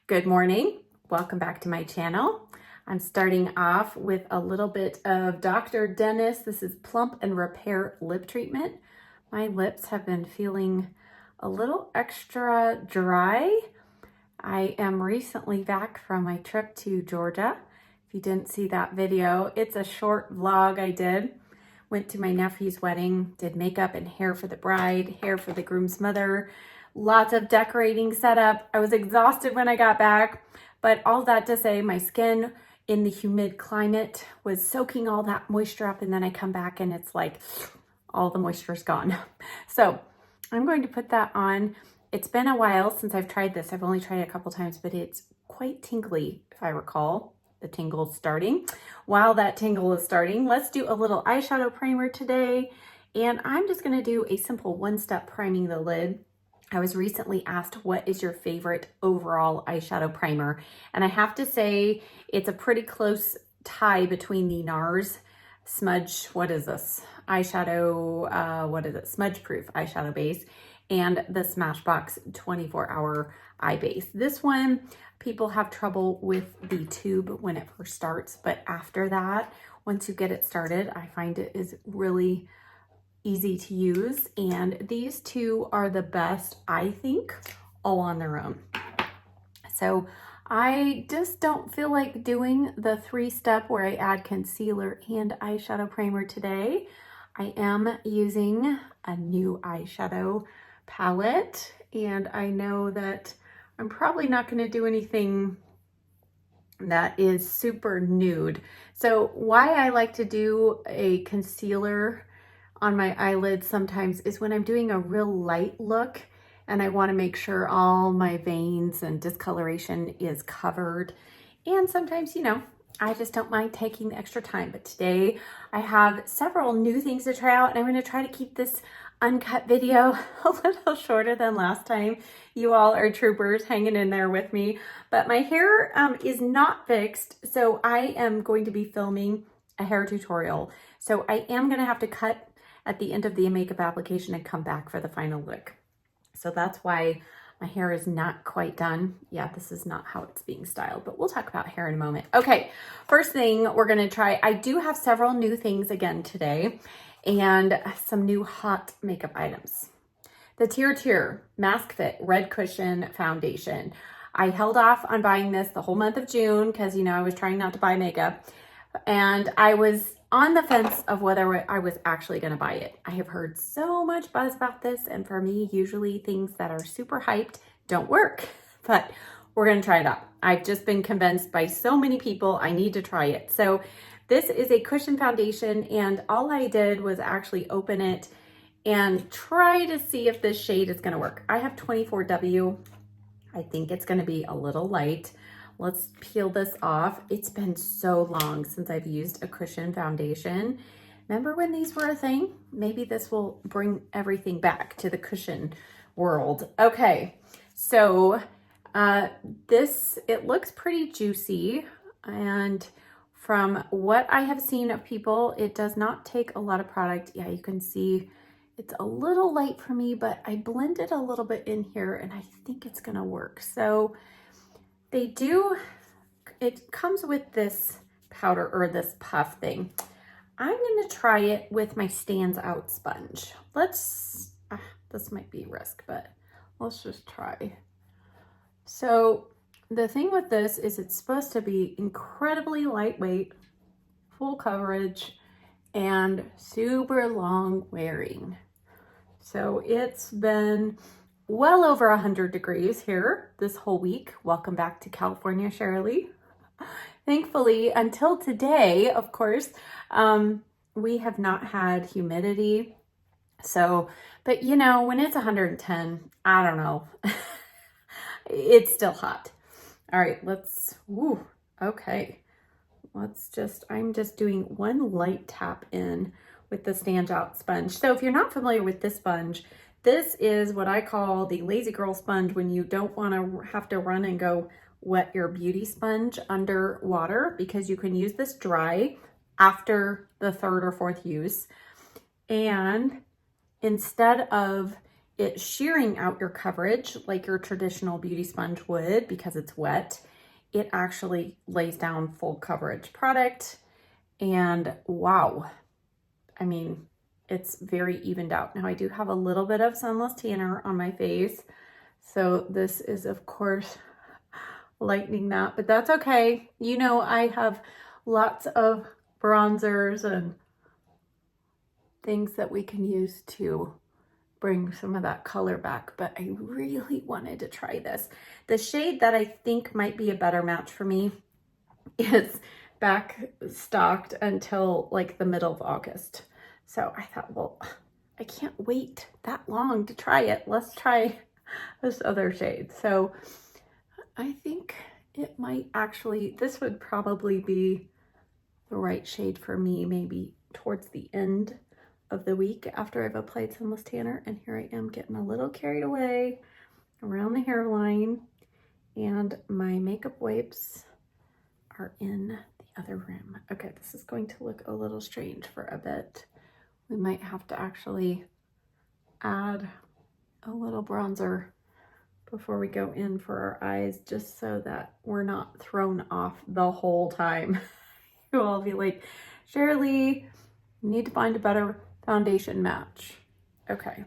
Good morning. Welcome back to my channel. I'm starting off with a little bit of Dr. Dennis. This is Plump and Repair Lip Treatment. My lips have been feeling a little extra dry. I am recently back from my trip to Georgia. If you didn't see that video, it's a short vlog I did. Went to my nephew's wedding, did makeup and hair for the bride, hair for the groom's mother. Lots of decorating set up. I was exhausted when I got back, but all that to say, my skin in the humid climate was soaking all that moisture up, and then I come back and it's like all the moisture's gone. So I'm going to put that on. It's been a while since I've tried this. I've only tried it a couple times, but it's quite tingly, if I recall. The tingle's starting. While that tingle is starting, let's do a little eyeshadow primer today. And I'm just gonna do a simple one-step priming the lid. I was recently asked, what is your favorite overall eyeshadow primer? And I have to say, it's a pretty close tie between the NARS Smudge, what is this? Eyeshadow, Smudge Proof eyeshadow base, and the Smashbox 24-hour eye base. This one, people have trouble with the tube when it first starts, but after that, once you get it started, I find it is really easy to use, and these two are the best, I think, all on their own. So I just don't feel like doing the three-step where I add concealer and eyeshadow primer today. I am using a new eyeshadow palette, and I know that I'm probably not going to do anything that is super nude. So why I like to do a concealer on my eyelids sometimes is when I'm doing a real light look and I want to make sure all my veins and discoloration is covered. And sometimes, you know, I just don't mind taking the extra time. But today I have several new things to try out, and I'm going to try to keep this uncut video a little shorter than last time. You all are troopers hanging in there with me. But my hair is not fixed, so I am going to be filming a hair tutorial. So I am going to have to cut at the end of the makeup application and come back for the final look. So that's why my hair is not quite done. Yeah, this is not how it's being styled, but we'll talk about hair in a moment. Okay, first thing we're gonna try, I do have several new things again today and some new hot makeup items. The TirTir Mask Fit Red Cushion Foundation. I held off on buying this the whole month of June because, you know, I was trying not to buy makeup, and I was on the fence of whether I was actually going to buy it. I have heard so much buzz about this, and for me, usually things that are super hyped don't work, but we're going to try it out. I've just been convinced by so many people I need to try it. So this is a cushion foundation, and all I did was actually open it and try to see if this shade is going to work. I have 24W. I think it's going to be a little light. Let's peel this off. It's been so long since I've used a cushion foundation. Remember when these were a thing? Maybe this will bring everything back to the cushion world. Okay, so it looks pretty juicy, and from what I have seen of people, it does not take a lot of product. Yeah, you can see it's a little light for me, but I blended a little bit in here and I think it's gonna work. So it comes with this powder or this puff thing. I'm gonna try it with my Stands Out sponge. This might be a risk, but let's just try. So the thing with this is it's supposed to be incredibly lightweight, full coverage, and super long wearing. So it's been well over 100 degrees here this whole week. Welcome back to California, Sharalee. Thankfully, until today, of course, we have not had humidity. So, but you know, when it's 110, I don't know, it's still hot. All right, okay. I'm just doing one light tap in with the Stand Out sponge. So if you're not familiar with this sponge, this is what I call the lazy girl sponge when you don't want to have to run and go wet your beauty sponge under water, because you can use this dry after the third or fourth use. And instead of it shearing out your coverage like your traditional beauty sponge would because it's wet. It actually lays down full coverage product. And wow, I mean, it's very evened out. Now I do have a little bit of sunless tanner on my face. So this is of course lightening that, but that's okay. You know, I have lots of bronzers and things that we can use to bring some of that color back, but I really wanted to try this. The shade that I think might be a better match for me is back stocked until like the middle of August. So I thought, well, I can't wait that long to try it. Let's try this other shade. So I think it might actually, this would probably be the right shade for me, maybe towards the end of the week after I've applied sunless tanner. And here I am getting a little carried away around the hairline, and my makeup wipes are in the other room. Okay, this is going to look a little strange for a bit. We might have to actually add a little bronzer before we go in for our eyes, just so that we're not thrown off the whole time. You'll all be like, Shirley, you need to find a better foundation match. Okay,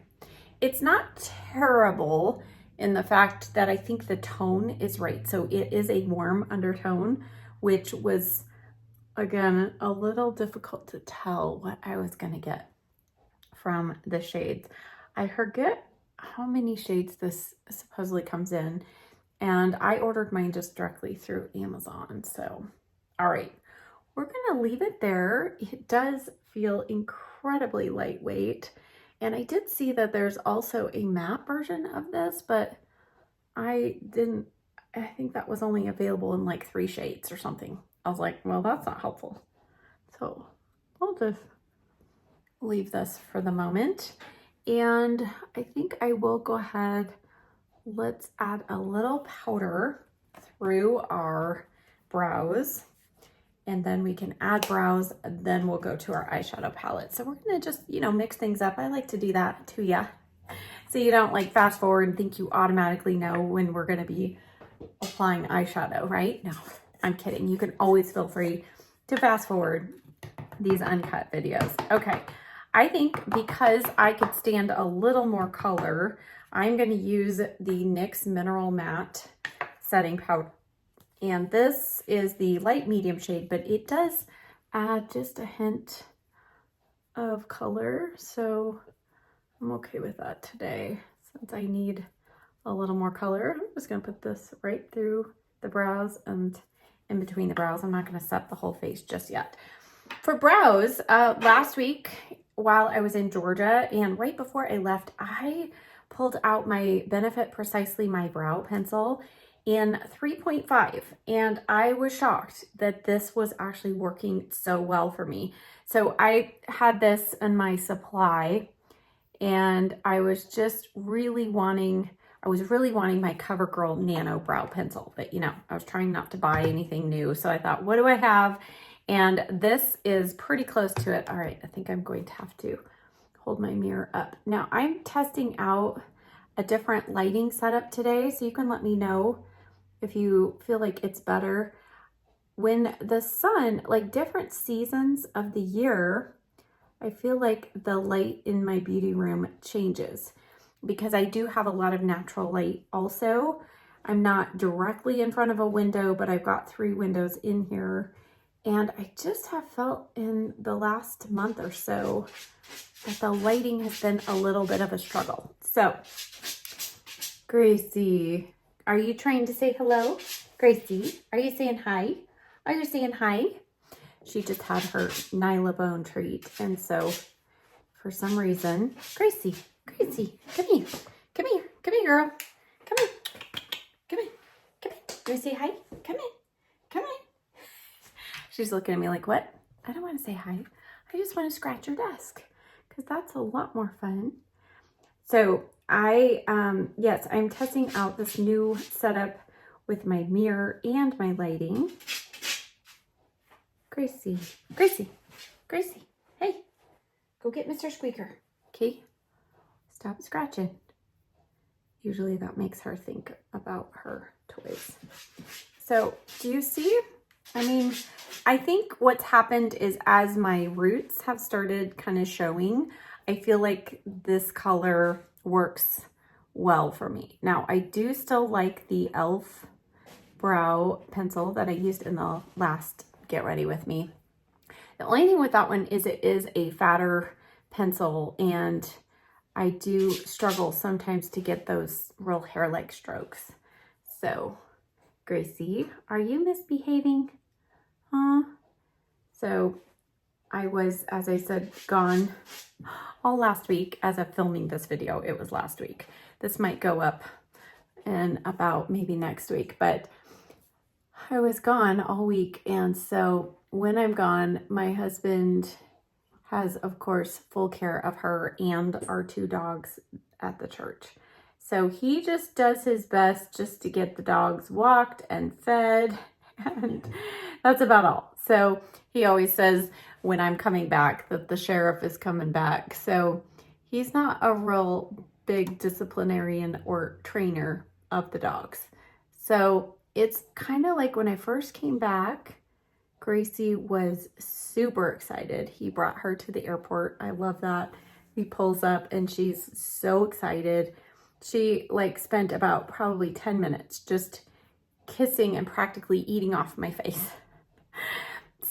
it's not terrible in the fact that I think the tone is right. So it is a warm undertone, which was, again, a little difficult to tell what I was gonna get from the shades. I forget how many shades this supposedly comes in, and I ordered mine just directly through Amazon. So, all right, we're gonna leave it there. It does feel incredibly lightweight. And I did see that there's also a matte version of this, but I think that was only available in like 3 shades or something. I was like, well, that's not helpful. So I'll just leave this for the moment. And I think I will go ahead, let's add a little powder through our brows, and then we can add brows, and then we'll go to our eyeshadow palette. So we're gonna just, you know, mix things up. I like to do that to ya, so you don't like fast forward and think you automatically know when we're gonna be applying eyeshadow, right? No, I'm kidding. You can always feel free to fast forward these uncut videos. Okay, I think because I could stand a little more color, I'm gonna use the NYX Mineral Matte Setting Powder. And this is the light medium shade, but it does add just a hint of color. So I'm okay with that today, since I need a little more color. I'm just gonna put this right through the brows and in between the brows. I'm not gonna set the whole face just yet. For brows, last week while I was in Georgia and right before I left, I pulled out my Benefit Precisely My Brow Pencil in 3.5, and I was shocked that this was actually working so well for me. So I had this in my supply, and I was just really wanting, my CoverGirl Nano Brow Pencil, but you know, I was trying not to buy anything new. So I thought, what do I have? And this is pretty close to it. All right, I think I'm going to have to hold my mirror up. Now I'm testing out a different lighting setup today, so you can let me know if you feel like it's better. When the sun, like different seasons of the year, I feel like the light in my beauty room changes, because I do have a lot of natural light also. I'm not directly in front of a window, but I've got 3 windows in here. And I just have felt in the last month or so that the lighting has been a little bit of a struggle. So, Gracie, are you trying to say hello? Gracie, are you saying hi? Are you saying hi? She just had her Nyla bone treat. And so for some reason, Gracie, come here. Come here. Come here, girl. Come here. Come here. Come here. Do you say hi? Come here. Come here. She's looking at me like, what? I don't want to say hi. I just want to scratch your desk, because that's a lot more fun. So yes, I'm testing out this new setup with my mirror and my lighting. Gracie, Gracie, Gracie, hey, go get Mr. Squeaker, okay? Stop scratching. usually that makes her think about her toys. So do you see? I mean, I think what's happened is as my roots have started kind of showing, I feel like this color works well for me. Now, I do still like the e.l.f. brow pencil that I used in the last Get Ready With Me. The only thing with that one is it is a fatter pencil, and I do struggle sometimes to get those real hair-like strokes. So, Gracie, are you misbehaving? Huh? So, I was, as I said, gone all last week. As of filming this video, it was last week. This might go up in about maybe next week, but I was gone all week, and so when I'm gone, my husband has, of course, full care of her and our 2 dogs at the church. So he just does his best just to get the dogs walked and fed, and that's about all. So he always says when I'm coming back that the sheriff is coming back. So he's not a real big disciplinarian or trainer of the dogs. So it's kind of like when I first came back, Gracie was super excited. He brought her to the airport. I love that. He pulls up and she's so excited. She like spent about probably 10 minutes just kissing and practically eating off my face.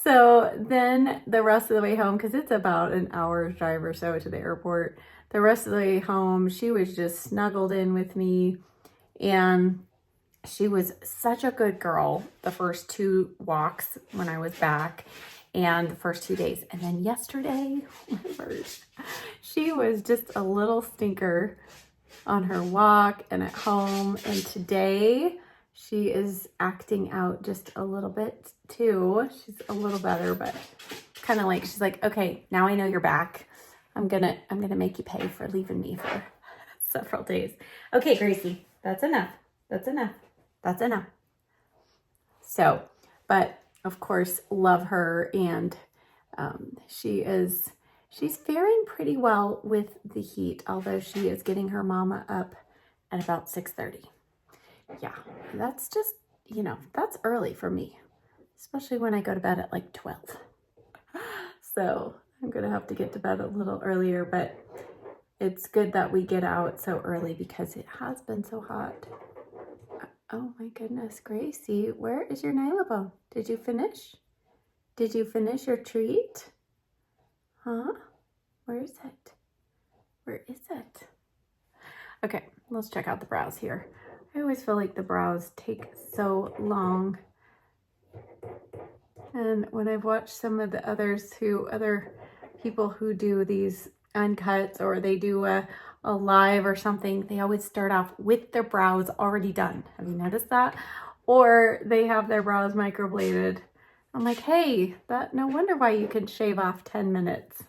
So then the rest of the way home, because it's about an hour's drive or so to the airport, the rest of the way home, she was just snuggled in with me, and she was such a good girl the first 2 walks when I was back and the first 2 days. And then yesterday, she was just a little stinker on her walk and at home. And today she is acting out just a little bit too. She's a little better, but kind of like, she's like, okay, now I know you're back. I'm gonna make you pay for leaving me for several days. Okay, Gracie, that's enough. That's enough. That's enough. So, but of course, love her, and she's faring pretty well with the heat, although she is getting her mama up at about 6:30. Yeah, that's just, you know, that's early for me, especially when I go to bed at like 12. So I'm gonna have to get to bed a little earlier, but it's good that we get out so early because it has been so hot. Oh my goodness, Gracie, where is your nylabone? Did you finish? Did you finish your treat? Huh? Where is it? Where is it? Okay, let's check out the brows here. I always feel like the brows take so long. And when I've watched some of the other people who do these uncuts, or they do a live or something, they always start off with their brows already done. Have you noticed that? Or they have their brows microbladed. I'm like, hey, no wonder why you can shave off 10 minutes.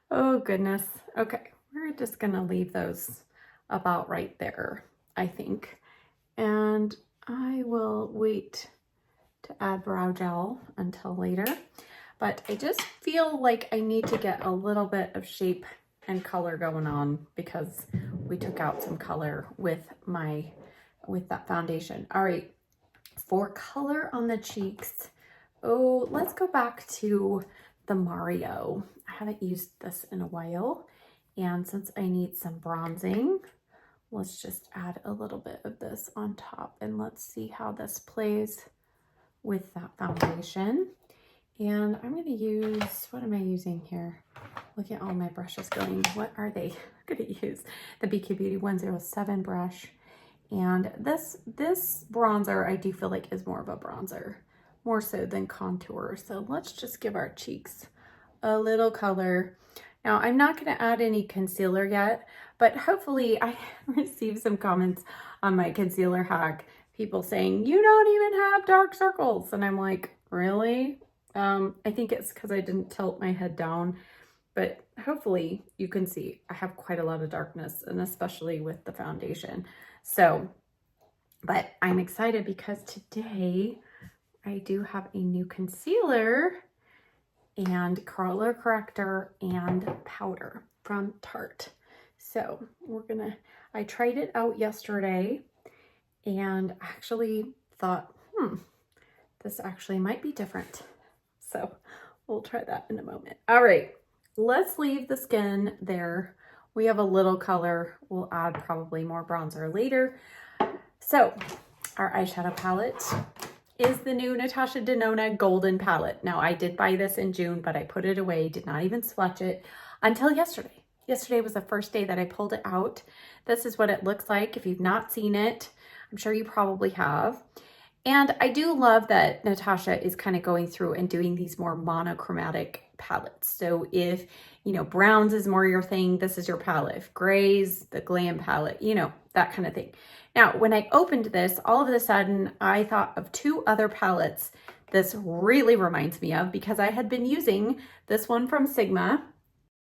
Oh goodness. Okay, we're just gonna leave those about right there, I think. And I will wait to add brow gel until later. But I just feel like I need to get a little bit of shape and color going on because we took out some color with that foundation. All right, for color on the cheeks, let's go back to the Mario. I haven't used this in a while, and since I need some bronzing, let's just add a little bit of this on top, and let's see how this plays with that foundation. And I'm going to use, what am I using here? Look at all my brushes going. What are they? I'm going to use the BK Beauty 107 brush. And this bronzer, I do feel like is more of a bronzer, more so than contour. So let's just give our cheeks a little color. Now, I'm not going to add any concealer yet, but hopefully I received some comments on my concealer hack. People saying, you don't even have dark circles. And I'm like, really? I think it's because I didn't tilt my head down, but hopefully you can see I have quite a lot of darkness, and especially with the foundation. So, but I'm excited because today I do have a new concealer and color corrector and powder from Tarte. So we're gonna, I tried it out yesterday and actually thought, this actually might be different. So we'll try that in a moment. All right, let's leave the skin there. We have a little color. We'll add probably more bronzer later. So our eyeshadow palette is the new Natasha Denona Golden Palette. Now I did buy this in June, but I put it away, did not even swatch it until yesterday. Yesterday was the first day that I pulled it out. This is what it looks like. If you've not seen it, I'm sure you probably have. And I do love that Natasha is kind of going through and doing these more monochromatic palettes. So if, you know, browns is more your thing, this is your palette. If grays, the glam palette, you know, that kind of thing. Now, when I opened this, all of a sudden, I thought of two other palettes this really reminds me of, because I had been using this one from Sigma.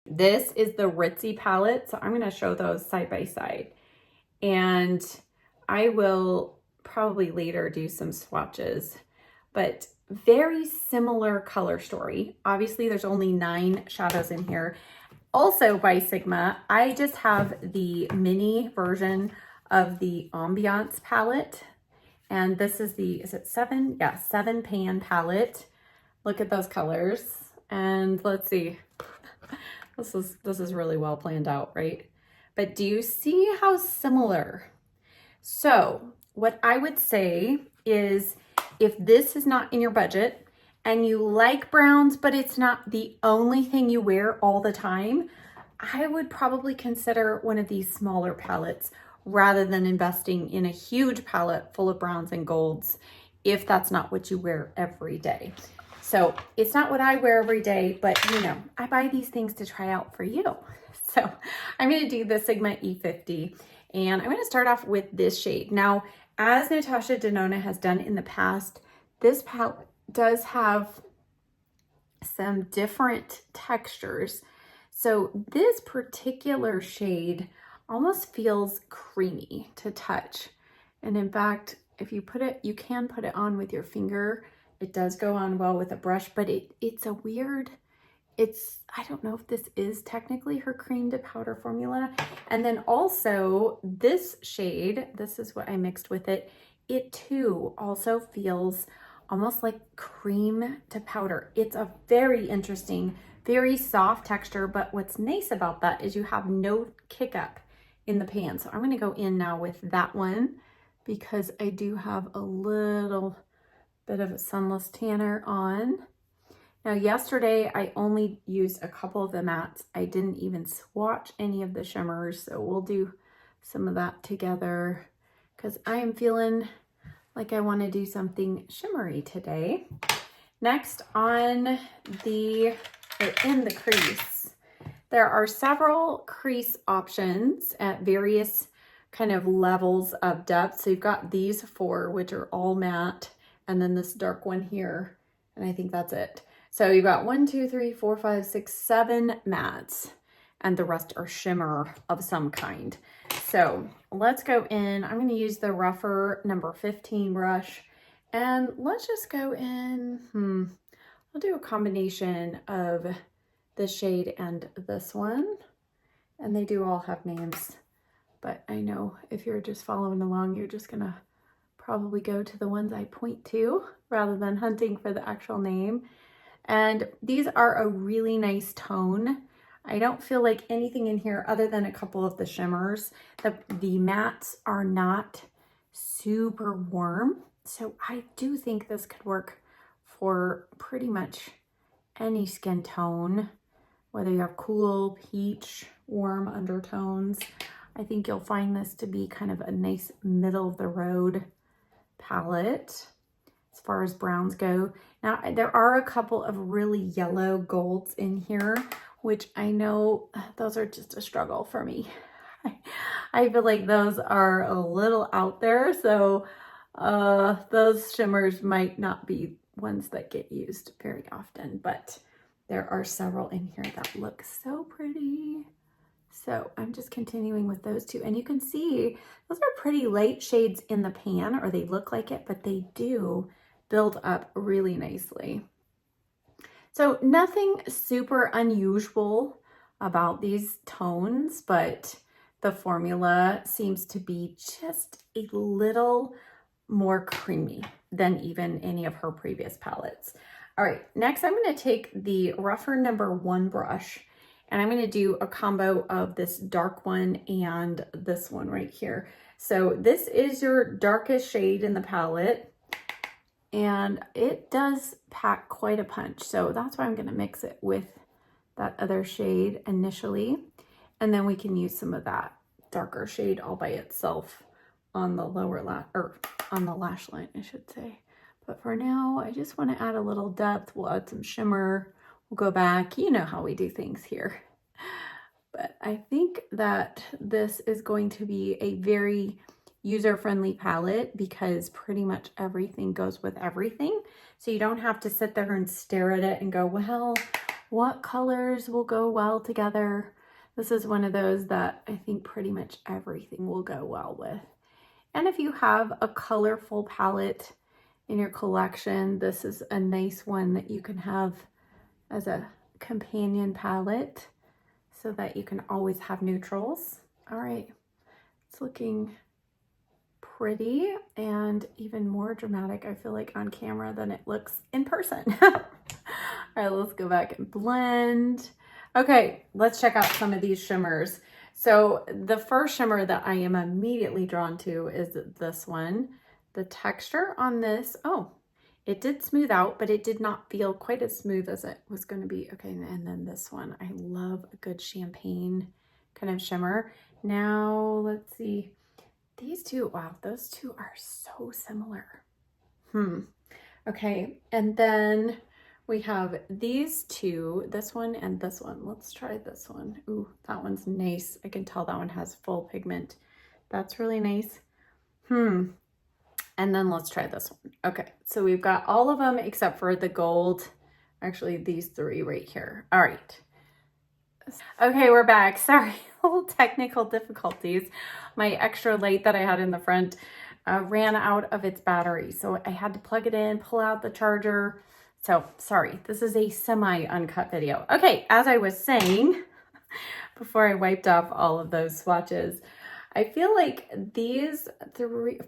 This is the Ritzy palette. So I'm going to show those side by side. And I will probably later do some swatches, but very similar color story. Obviously there's only 9 shadows in here. Also by Sigma, I just have the mini version of the Ambiance palette. And this is the, is it 7? Yeah, 7 pan palette. Look at those colors. And let's see, this is really well planned out, right? But do you see how similar? So what I would say is, if this is not in your budget and you like browns, but it's not the only thing you wear all the time, I would probably consider one of these smaller palettes rather than investing in a huge palette full of browns and golds if that's not what you wear every day. So it's not what I wear every day, but you know, I buy these things to try out for you. So I'm going to do the Sigma E50, and I'm going to start off with this shade. Now, as Natasha Denona has done in the past, this palette does have some different textures. So this particular shade almost feels creamy to touch. And in fact, if you put it, you can put it on with your finger. It does go on well with a brush, but it's a weird, I don't know if this is technically her cream to powder formula. And then also this shade, this is what I mixed with it. It too also feels almost like cream to powder. It's a very interesting, very soft texture, but what's nice about that is you have no kick up in the pan. So I'm gonna go in now with that one because I do have a little bit of a sunless tanner on. Now yesterday I only used a couple of the mattes. I didn't even swatch any of the shimmers, so we'll do some of that together because I am feeling like I want to do something shimmery today. Next on in the crease, there are several crease options at various kind of levels of depth. So you've got these 4, which are all matte, and then this dark one here, and I think that's it. So you've got 1, 2, 3, 4, 5, 6, 7 mattes, and the rest are shimmer of some kind. So let's go in. I'm going to use the rougher number 15 brush, and let's just go in. I'll do a combination of this shade and this one, and they do all have names, but I know if you're just following along, you're just going to probably go to the ones I point to rather than hunting for the actual name. And these are a really nice tone. I don't feel like anything in here other than a couple of the shimmers. The mattes are not super warm. So I do think this could work for pretty much any skin tone, whether you have cool, peach, warm undertones. I think you'll find this to be kind of a nice middle of the road palette as far as browns go. Now, there are a couple of really yellow golds in here, which I know those are just a struggle for me. I feel like those are a little out there, so those shimmers might not be ones that get used very often, but there are several in here that look so pretty. So I'm just continuing with those two, and you can see those are pretty light shades in the pan, or they look like it, but they do build up really nicely. So nothing super unusual about these tones, but the formula seems to be just a little more creamy than even any of her previous palettes. All right, next I'm going to take the rougher #1 brush, and I'm going to do a combo of this dark one and this one right here. So this is your darkest shade in the palette, and it does pack quite a punch. So that's why I'm going to mix it with that other shade initially, and then we can use some of that darker shade all by itself on the lower lash, or on the lash line, I should say. But for now, I just want to add a little depth. We'll add some shimmer. We'll go back. You know how we do things here. But I think that this is going to be a very user-friendly palette because pretty much everything goes with everything. So you don't have to sit there and stare at it and go, well, what colors will go well together? This is one of those that I think pretty much everything will go well with. And if you have a colorful palette in your collection, this is a nice one that you can have as a companion palette so that you can always have neutrals. All right, it's looking pretty and even more dramatic, I feel like, on camera than it looks in person. All right, let's go back and blend. Okay, let's check out some of these shimmers. So the first shimmer that I am immediately drawn to is this one. The texture on this, oh, it did smooth out, but it did not feel quite as smooth as it was going to be. Okay, and then this one, I love a good champagne kind of shimmer. Now, let's see. These two, wow, those two are so similar. Okay, and then we have these two, this one and this one. Let's try this one. Ooh, that one's nice. I can tell that one has full pigment. That's really nice. And then let's try this one. Okay, so we've got all of them except for the gold. Actually, these three right here. All right. Okay, we're back. Sorry, little technical difficulties. My extra light that I had in the front ran out of its battery. So I had to plug it in, pull out the charger. So sorry, this is a semi-uncut video. Okay, as I was saying, before I wiped off all of those swatches, I feel like these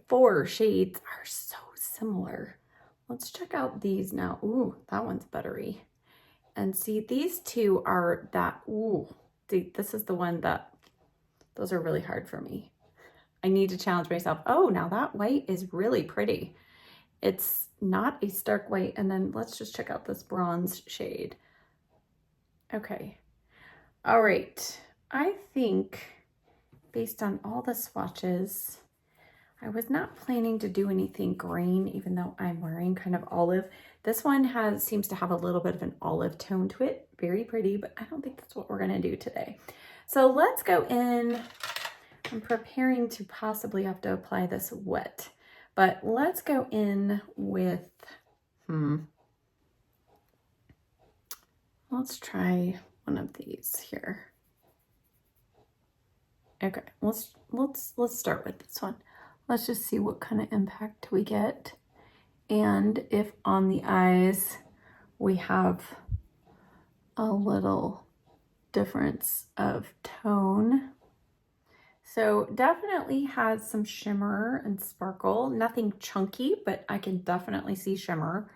four shades are so similar. Let's check out these now. Ooh, that one's buttery. And see, these two are that, ooh, this is the one that, those are really hard for me. I need to challenge myself. Oh, now that white is really pretty. It's not a stark white. And then let's just check out this bronze shade. Okay. All right. I think based on all the swatches, I was not planning to do anything green, even though I'm wearing kind of olive. This one seems to have a little bit of an olive tone to it. Very pretty, but I don't think that's what we're gonna do today. So let's go in. I'm preparing to possibly have to apply this wet, but let's go in with, let's try one of these here. Okay, let's start with this one. Let's just see what kind of impact we get. And if on the eyes we have a little difference of tone. So definitely has some shimmer and sparkle. Nothing chunky, but I can definitely see shimmer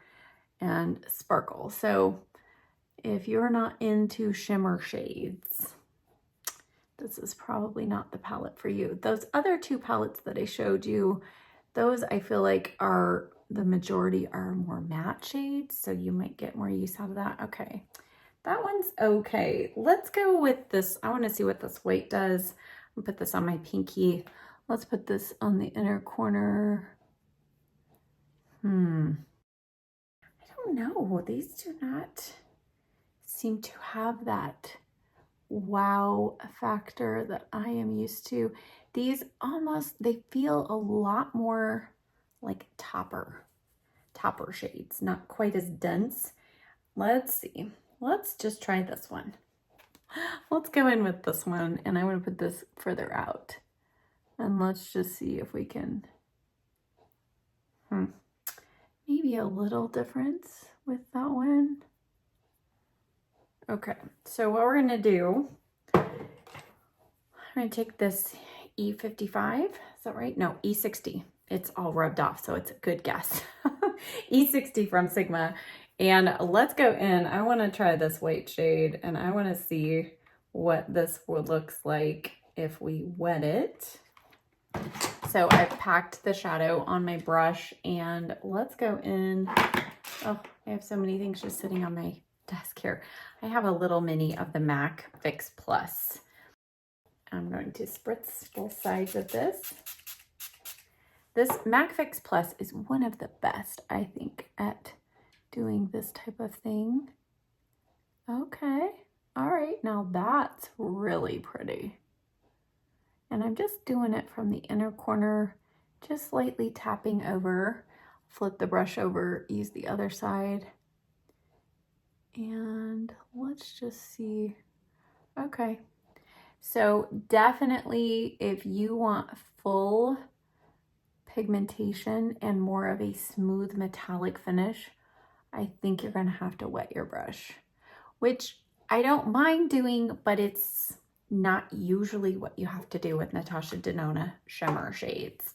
and sparkle. So if you're not into shimmer shades, this is probably not the palette for you. Those other two palettes that I showed you, those I feel like are, the majority are more matte shades, so you might get more use out of that. Okay, that one's okay. Let's go with this. I want to see what this white does. I'll put this on my pinky. Let's put this on the inner corner. I don't know. These do not seem to have that wow factor that I am used to. These almost, they feel a lot more like topper shades, not quite as dense. Let's see. Let's just try this one. Let's go in with this one, and I'm going to put this further out. And let's just see if we can, maybe a little difference with that one. Okay, so what we're going to do, going to take this E55, is that right? No, E60. It's all rubbed off, so it's a good guess. E60 from Sigma. And let's go in. I want to try this white shade, and I want to see what this looks like if we wet it. So I've packed the shadow on my brush, and let's go in. Oh, I have so many things just sitting on my desk here. I have a little mini of the MAC Fix Plus. I'm going to spritz both sides of this. This MAC Fix Plus is one of the best, I think, at doing this type of thing. Okay, all right, now that's really pretty. And I'm just doing it from the inner corner, just lightly tapping over. Flip the brush over, use the other side. And let's just see. Okay, so definitely if you want full pigmentation and more of a smooth metallic finish, I think you're gonna have to wet your brush, which I don't mind doing, but it's not usually what you have to do with Natasha Denona shimmer shades.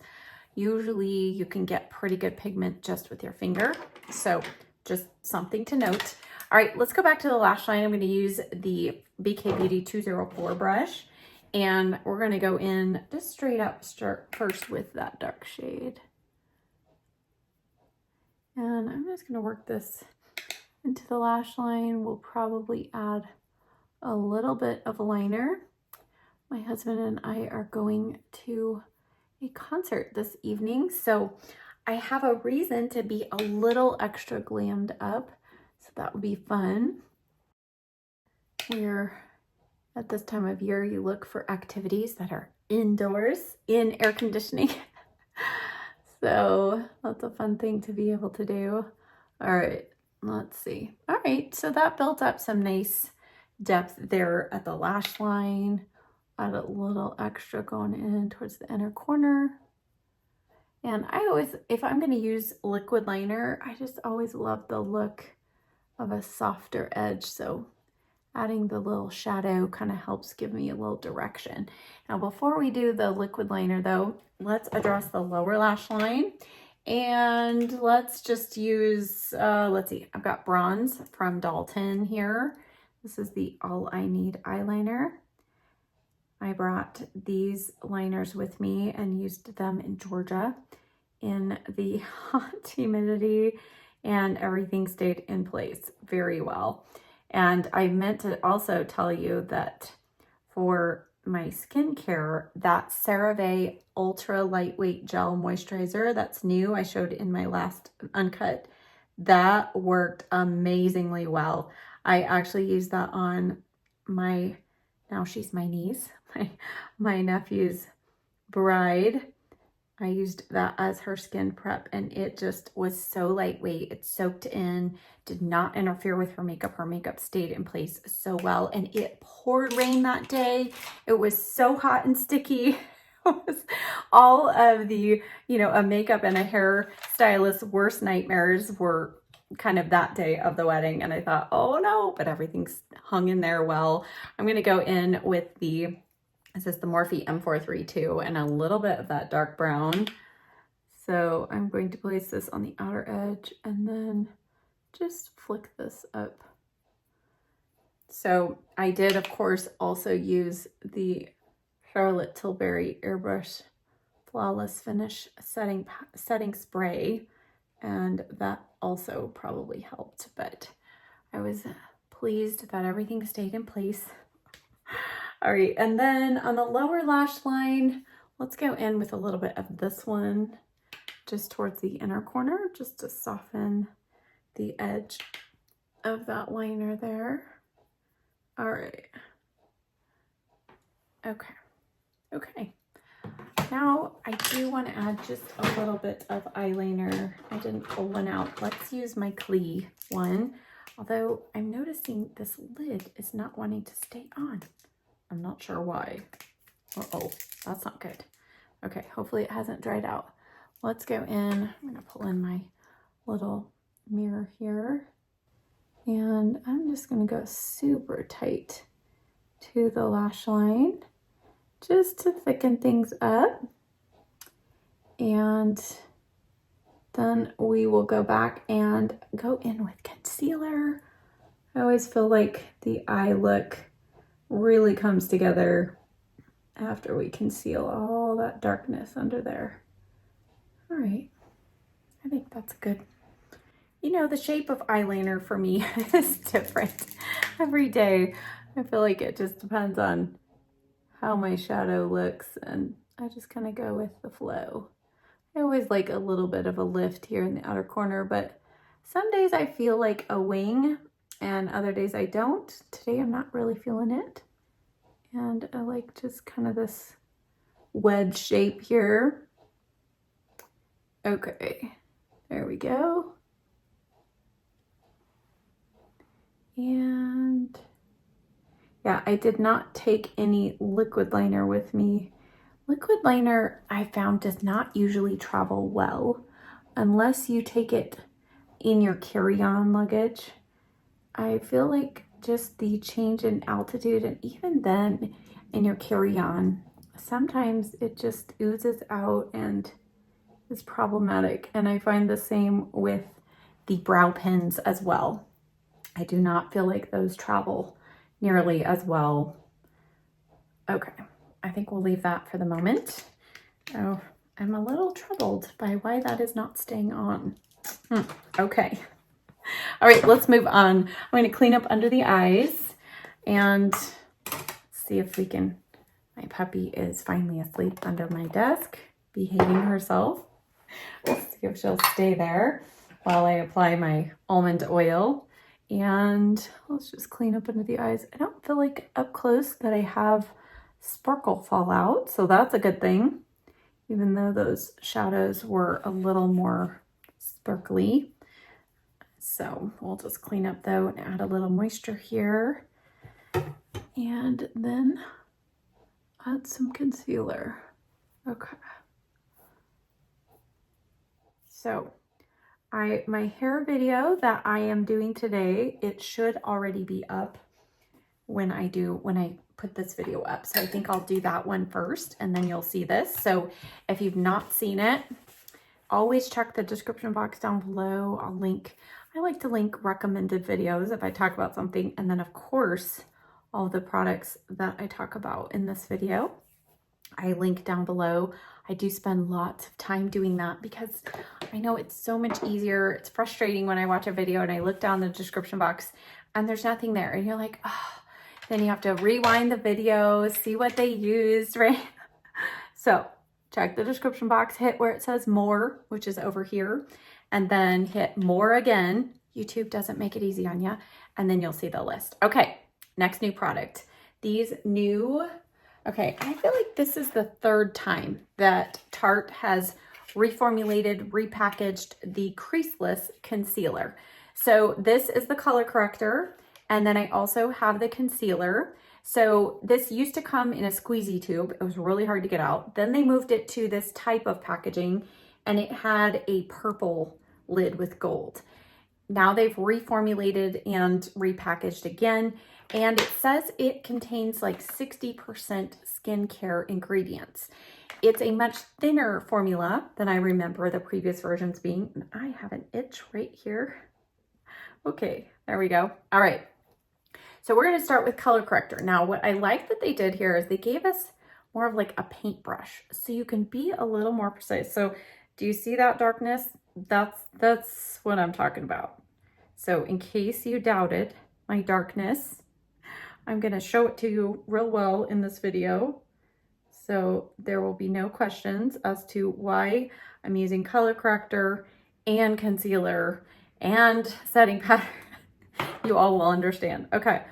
Usually you can get pretty good pigment just with your finger. So just something to note. All right, let's go back to the lash line. I'm going to use the BK Beauty 204 brush, and we're going to go in just straight up, start first with that dark shade. And I'm just going to work this into the lash line. We'll probably add a little bit of liner. My husband and I are going to a concert this evening, so I have a reason to be a little extra glammed up, so that would be fun. We're at this time of year, you look for activities that are indoors in air conditioning. So that's a fun thing to be able to do. All right, let's see. All right, so that built up some nice depth there at the lash line. Add a little extra going in towards the inner corner. And I always, if I'm going to use liquid liner, I just always love the look of a softer edge. So adding the little shadow kind of helps give me a little direction. Now, before we do the liquid liner though, let's address the lower lash line. And let's just use, let's see, I've got bronze from Dalton here. This is the All I Need eyeliner. I brought these liners with me and used them in Georgia in the hot humidity, and everything stayed in place very well. And I meant to also tell you that for my skincare, that CeraVe Ultra Lightweight Gel Moisturizer that's new, I showed in my last Uncut, that worked amazingly well. I actually used that on my, now she's my niece, my nephew's bride. I used that as her skin prep, and it just was so lightweight. It soaked in, did not interfere with her makeup. Her makeup stayed in place so well, and it poured rain that day. It was so hot and sticky. It was all of the, you know, a makeup and a hair stylist's worst nightmares were kind of that day of the wedding. And I thought, oh no, but everything's hung in there well. I'm going to go in with the, this is the Morphe M432 and a little bit of that dark brown. So I'm going to place this on the outer edge and then just flick this up. So I did, of course, also use the Charlotte Tilbury Airbrush Flawless Finish setting spray, and that also probably helped, but I was pleased that everything stayed in place. All right, and then on the lower lash line, let's go in with a little bit of this one just towards the inner corner, just to soften the edge of that liner there. All right. Okay. Now I do want to add just a little bit of eyeliner. I didn't pull one out. Let's use my Klee one. Although I'm noticing this lid is not wanting to stay on. I'm not sure why. Uh-oh, that's not good. Okay, hopefully it hasn't dried out. Let's go in. I'm gonna pull in my little mirror here. And I'm just gonna go super tight to the lash line. just to thicken things up. And then we will go back and go in with concealer. I always feel like the eye look really comes together after we conceal all that darkness under there. All right, I think that's good. You know, the shape of eyeliner for me is different every day. I feel like it just depends on how my shadow looks, and I just kind of go with the flow. I always like a little bit of a lift here in the outer corner, but some days I feel like a wing and other days I don't. Today I'm not really feeling it. And I like just kind of this wedge shape here. Okay, there we go. And yeah, I did not take any liquid liner with me. Liquid liner, I found, does not usually travel well unless you take it in your carry-on luggage. I feel like just the change in altitude, and even then in your carry-on, sometimes it just oozes out and is problematic. And I find the same with the brow pens as well. I do not feel like those travel nearly as well. Okay, I think we'll leave that for the moment. Oh, I'm a little troubled by why that is not staying on. Okay. All right, let's move on. I'm going to clean up under the eyes and see if we can. My puppy is finally asleep under my desk, behaving herself. We'll see if she'll stay there while I apply my almond oil. And let's just clean up under the eyes. I don't feel like up close that I have sparkle fall out, so that's a good thing, even though those shadows were a little more sparkly. So we'll just clean up though and add a little moisture here, and then add some concealer. Okay. So my hair video that I am doing today, it should already be up when I put this video up. So I think I'll do that one first and then you'll see this. So if you've not seen it, always check the description box down below. I like to link recommended videos if I talk about something. And then of course, all the products that I talk about in this video, I link down below. I do spend lots of time doing that because I know it's so much easier. It's frustrating when I watch a video and I look down the description box and there's nothing there. And you're like, oh, then you have to rewind the video, see what they used, right? So check the description box, hit where it says more, which is over here, and then hit more again. YouTube doesn't make it easy on you. And then you'll see the list. Okay, next new product. Okay, I feel like this is the third time that Tarte has reformulated, repackaged the creaseless concealer. So this is the color corrector, and then I also have the concealer. So this used to come in a squeezy tube. It was really hard to get out. Then they moved it to this type of packaging, and it had a purple lid with gold. Now they've reformulated and repackaged again, and it says it contains like 60% skincare ingredients. It's a much thinner formula than I remember the previous versions being. And I have an itch right here. Okay, there we go. All right. So we're going to start with color corrector. Now, what I like that they did here is they gave us more of like a paintbrush, so you can be a little more precise. So do you see that darkness? That's what I'm talking about. So in case you doubted my darkness, I'm going to show it to you real well in this video. So there will be no questions as to why I'm using color corrector and concealer and setting powder. You all will understand. Okay,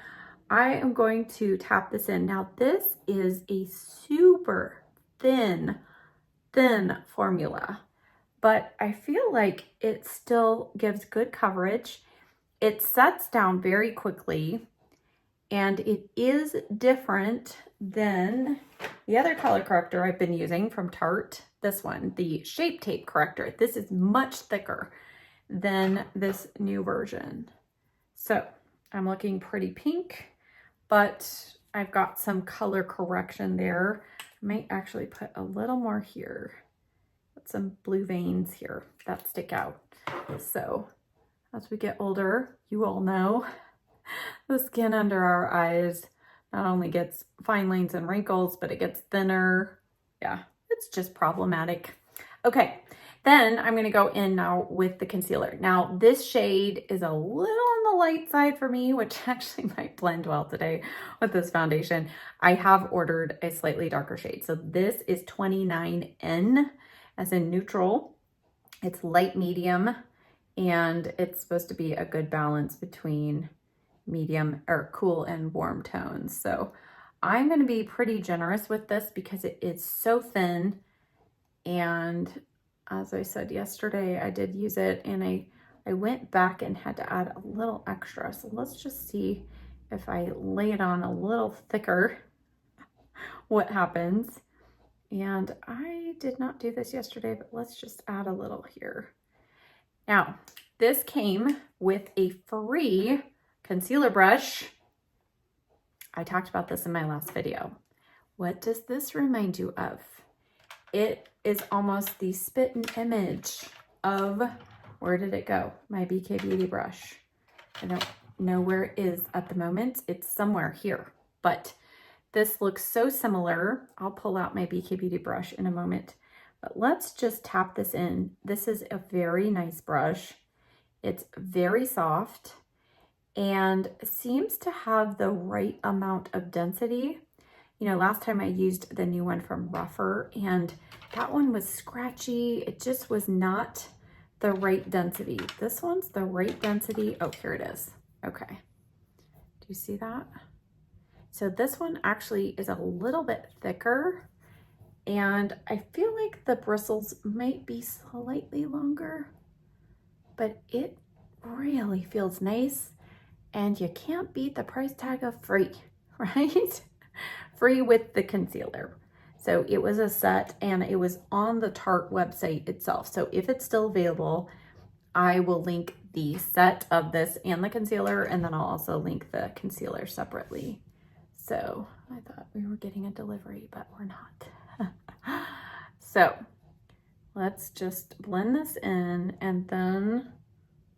I am going to tap this in. Now this is a super thin formula, but I feel like it still gives good coverage. It sets down very quickly, and it is different than the other color corrector I've been using from Tarte. This one, the Shape Tape Corrector. This is much thicker than this new version. So I'm looking pretty pink, but I've got some color correction there. I might actually put a little more here. Put some blue veins here that stick out. So as we get older, you all know, the skin under our eyes not only gets fine lines and wrinkles, but it gets thinner. Yeah, it's just problematic. Okay, then I'm gonna go in now with the concealer. Now this shade is a little on the light side for me, which actually might blend well today with this foundation. I have ordered a slightly darker shade. So this is 29N as in neutral. It's light medium, and it's supposed to be a good balance between medium or cool and warm tones. So I'm going to be pretty generous with this because it is so thin. And as I said yesterday, I did use it, and I went back and had to add a little extra. So let's just see if I lay it on a little thicker, what happens. And I did not do this yesterday, but let's just add a little here. Now, this came with a free concealer brush. I talked about this in my last video. What does this remind you of? It is almost the spit and image of, where did it go? My BK Beauty brush. I don't know where it is at the moment. It's somewhere here, but this looks so similar. I'll pull out my BK Beauty brush in a moment, but let's just tap this in. This is a very nice brush. It's very soft and seems to have the right amount of density. You know, last time I used the new one from Rougher, and that one was scratchy. It just was not the right density. This one's the right density. Oh, here it is. Okay. Do you see that? So this one actually is a little bit thicker, and I feel like the bristles might be slightly longer, but it really feels nice, and you can't beat the price tag of free, right? Free with the concealer. So it was a set, and it was on the Tarte website itself. So if it's still available, I will link the set of this and the concealer, and then I'll also link the concealer separately. So I thought we were getting a delivery, but we're not. So let's just blend this in and then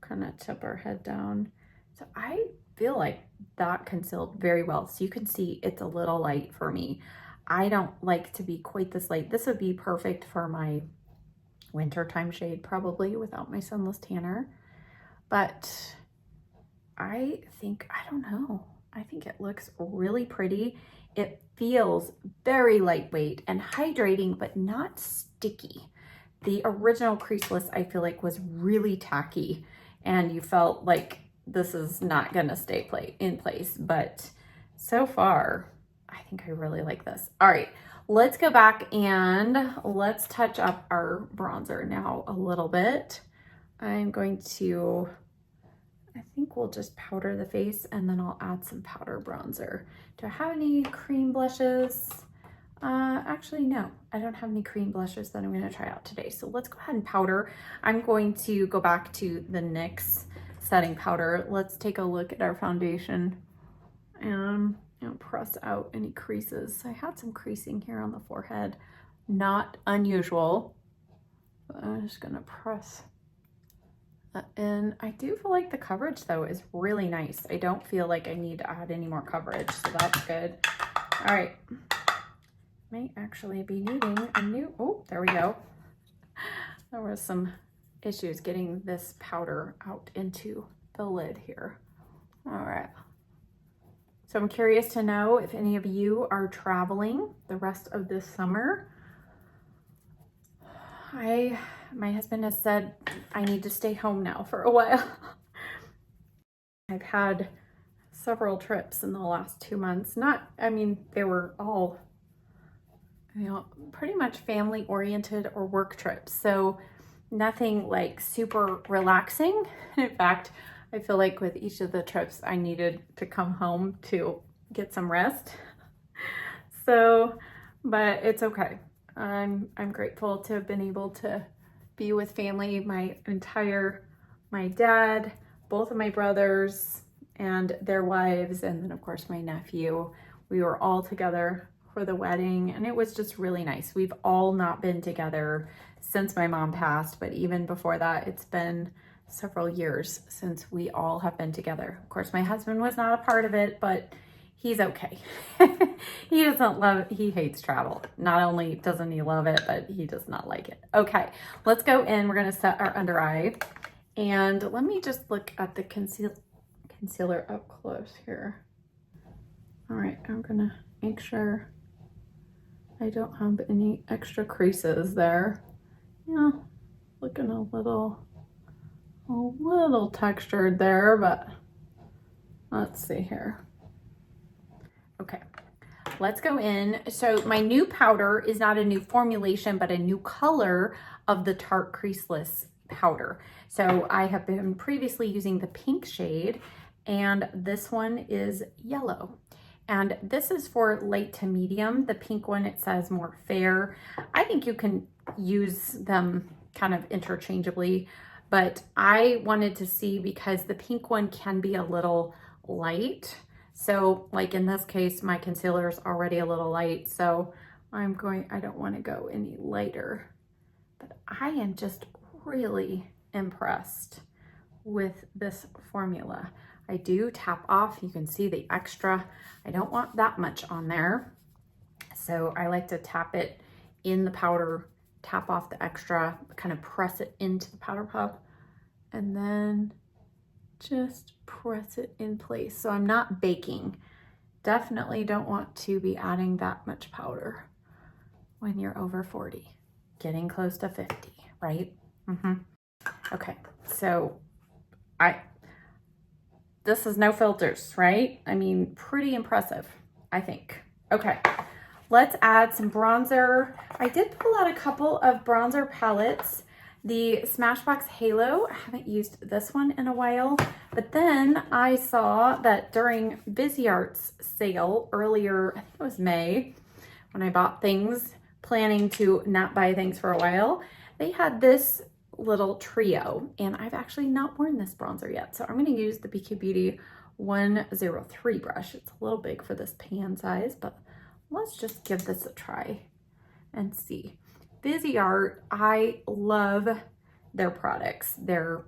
kind of tip our head down. So I feel like that concealed very well. So you can see it's a little light for me. I don't like to be quite this light. This would be perfect for my wintertime shade, probably, without my sunless tanner. But I think, I don't know. I think it looks really pretty. It feels very lightweight and hydrating, but not sticky. The original Creaseless, I feel like, was really tacky, and you felt like this is not gonna stay in place, but so far, I think I really like this. All right, let's go back and let's touch up our bronzer now a little bit. I'm going to, I think we'll just powder the face, and then I'll add some powder bronzer. Do I have any cream blushes? Actually, no, I don't have any cream blushes that I'm gonna try out today. So let's go ahead and powder. I'm going to go back to the NYX setting powder. Let's take a look at our foundation and press out any creases. I had some creasing here on the forehead, not unusual. But I'm just gonna press that in. I do feel like the coverage though is really nice. I don't feel like I need to add any more coverage, so that's good. All right, may actually be needing a new, oh, there we go. There was some issues getting this powder out into the lid here. All right. So I'm curious to know if any of you are traveling the rest of this summer. My husband has said I need to stay home now for a while. I've had several trips in the last 2 months. They were all, pretty much family oriented or work trips. So nothing like super relaxing. In fact, I feel like with each of the trips, I needed to come home to get some rest. So, but it's okay. I'm grateful to have been able to be with family, my dad, both of my brothers and their wives, and then of course my nephew. We were all together for the wedding and it was just really nice. We've all not been together since my mom passed, but even before that, it's been several years since we all have been together. Of course, my husband was not a part of it, but he's okay. He hates travel. Not only doesn't he love it, but he does not like it. Okay, let's go in. We're gonna set our under eye. And let me just look at the concealer up close here. All right, I'm gonna make sure I don't have any extra creases there. Yeah, looking a little textured there, but let's see here. Okay, let's go in. So my new powder is not a new formulation, but a new color of the Tarte Creaseless powder. So I have been previously using the pink shade, and this one is yellow. And this is for light to medium. The pink one, it says more fair. I think you can use them kind of interchangeably, but I wanted to see because the pink one can be a little light. So like in this case, my concealer is already a little light. So I don't want to go any lighter, but I am just really impressed with this formula. I do tap off. You can see the extra. I don't want that much on there. So I like to tap it in the powder, tap off the extra, kind of press it into the powder puff, and then just press it in place. So I'm not baking. Definitely don't want to be adding that much powder when you're over 40, getting close to 50, right? Okay, so this is no filters, right? I mean, pretty impressive, I think. Okay, let's add some bronzer. I did pull out a couple of bronzer palettes. The Smashbox Halo, I haven't used this one in a while, but then I saw that during Busy Art's sale earlier, I think it was May, when I bought things, planning to not buy things for a while, they had this little trio, and I've actually not worn this bronzer yet. So I'm gonna use the BQ Beauty 103 brush. It's a little big for this pan size, but let's just give this a try and see. Busy Art, I love their products, their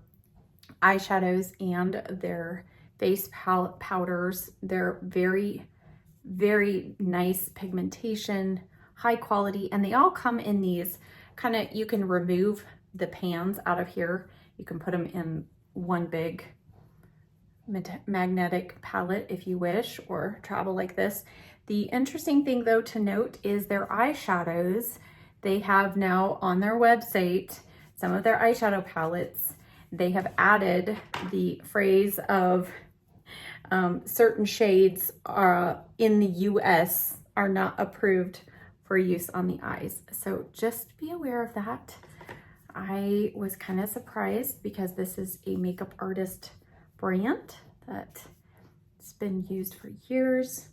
eyeshadows and their face palette powders. They're very, very nice pigmentation, high quality, and they all come in these kind of, you can remove the pans out of here. You can put them in one big magnetic palette if you wish, or travel like this. The interesting thing though to note is their eyeshadows. They have now on their website, some of their eyeshadow palettes, they have added the phrase of certain shades in the US are not approved for use on the eyes. So just be aware of that. I was kind of surprised because this is a makeup artist brand that's been used for years.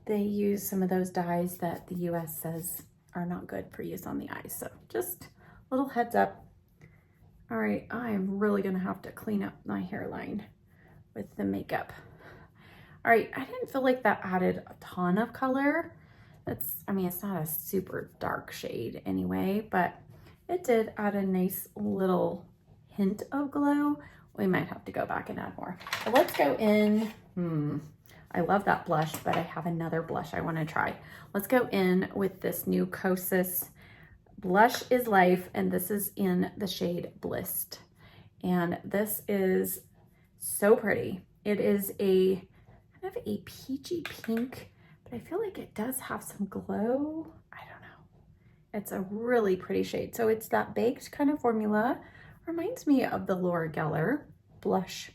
They use some of those dyes that the US says are not good for use on the eyes. So just a little heads up. All right, I am really gonna have to clean up my hairline with the makeup. All right, I didn't feel like that added a ton of color. I mean, it's not a super dark shade anyway, but it did add a nice little hint of glow. We might have to go back and add more. But let's go in. I love that blush, but I have another blush I want to try. Let's go in with this new Kosas Blush is Life, and this is in the shade Blissed. And this is so pretty. It is a kind of a peachy pink, but I feel like it does have some glow. I don't know. It's a really pretty shade. So it's that baked kind of formula. Reminds me of the Laura Geller Blush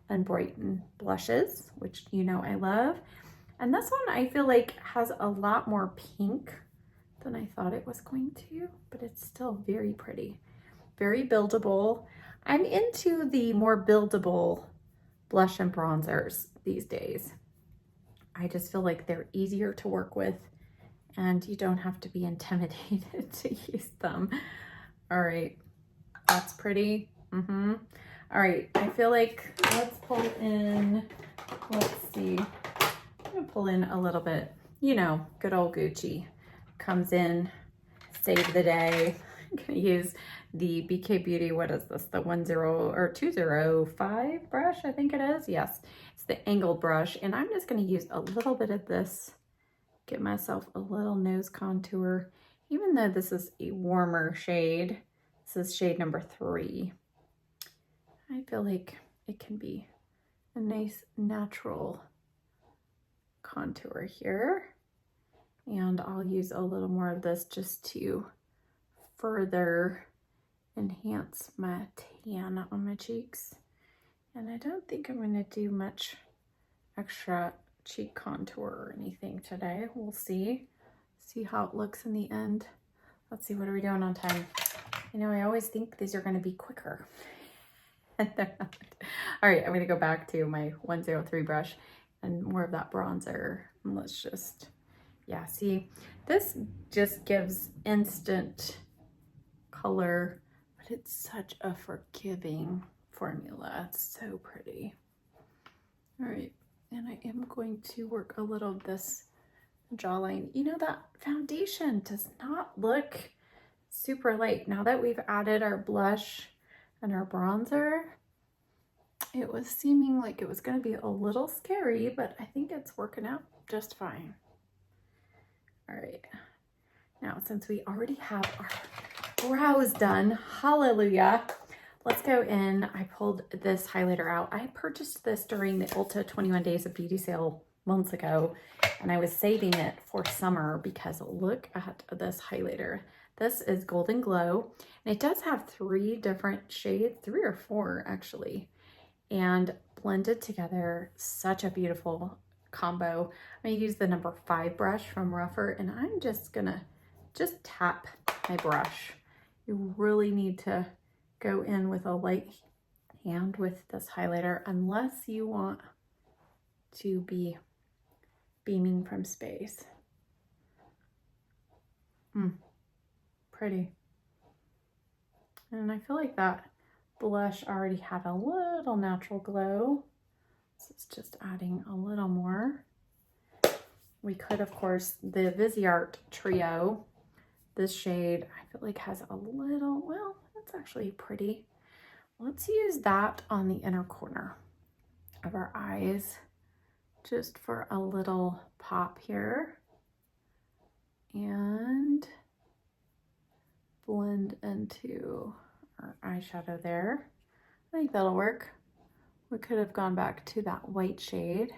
and Brighten blushes, which you know I love. And this one I feel like has a lot more pink than I thought it was going to, but it's still very pretty, very buildable. I'm into the more buildable blush and bronzers these days. I just feel like they're easier to work with and you don't have to be intimidated to use them. All right, that's pretty. All right, I feel like let's pull in, let's see, I'm gonna pull in a little bit you know, good old Gucci comes in, save the day. I'm gonna use the BK Beauty, what is this? The 205 brush, I think it is. Yes, it's the angled brush. And I'm just gonna use a little bit of this, get myself a little nose contour. Even though this is a warmer shade, this is shade number 3. I feel like it can be a nice natural contour here. And I'll use a little more of this just to further enhance my tan on my cheeks. And I don't think I'm gonna do much extra cheek contour or anything today. We'll see how it looks in the end. Let's see, what are we doing on time? You know, I always think these are gonna be quicker. And they're not. All right, I'm gonna go back to my 103 brush and more of that bronzer. And let's just, yeah, see, this just gives instant color, but it's such a forgiving formula. It's so pretty. All right, and I am going to work a little of this jawline. You know, that foundation does not look super light. Now that we've added our blush and our bronzer, it was seeming like it was going to be a little scary, but I think it's working out just fine. All right, now since we already have our brows done, hallelujah, let's go in. I pulled this highlighter out. I purchased this during the Ulta 21 Days of Beauty sale months ago, and I was saving it for summer because look at this highlighter. This is Golden Glow, and it does have 3 different shades, 3 or 4 actually, and blended together, such a beautiful combo. I'm gonna use the number 5 brush from Rougher, and I'm just gonna tap my brush. You really need to go in with a light hand with this highlighter unless you want to be beaming from space. Pretty. And I feel like that blush already had a little natural glow, so it's just adding a little more. We could, of course, the Viseart Trio, this shade I feel like has a little, well, that's actually pretty. Let's use that on the inner corner of our eyes just for a little pop here, and blend into our eyeshadow there. I think that'll work. We could have gone back to that white shade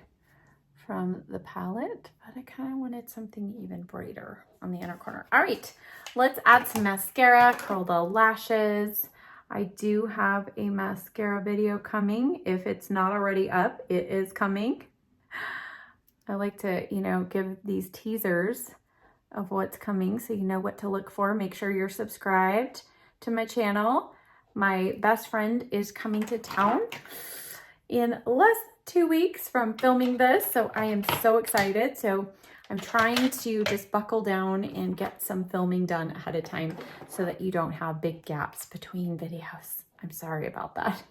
from the palette, but I kind of wanted something even brighter on the inner corner. All right, let's add some mascara, curl the lashes. I do have a mascara video coming. If it's not already up, it is coming. I like to, you know, give these teasers of what's coming so you know what to look for. Make sure you're subscribed to my channel. My best friend is coming to town in less than 2 weeks from filming this, so I am so excited. So I'm trying to just buckle down and get some filming done ahead of time so that you don't have big gaps between videos. I'm sorry about that.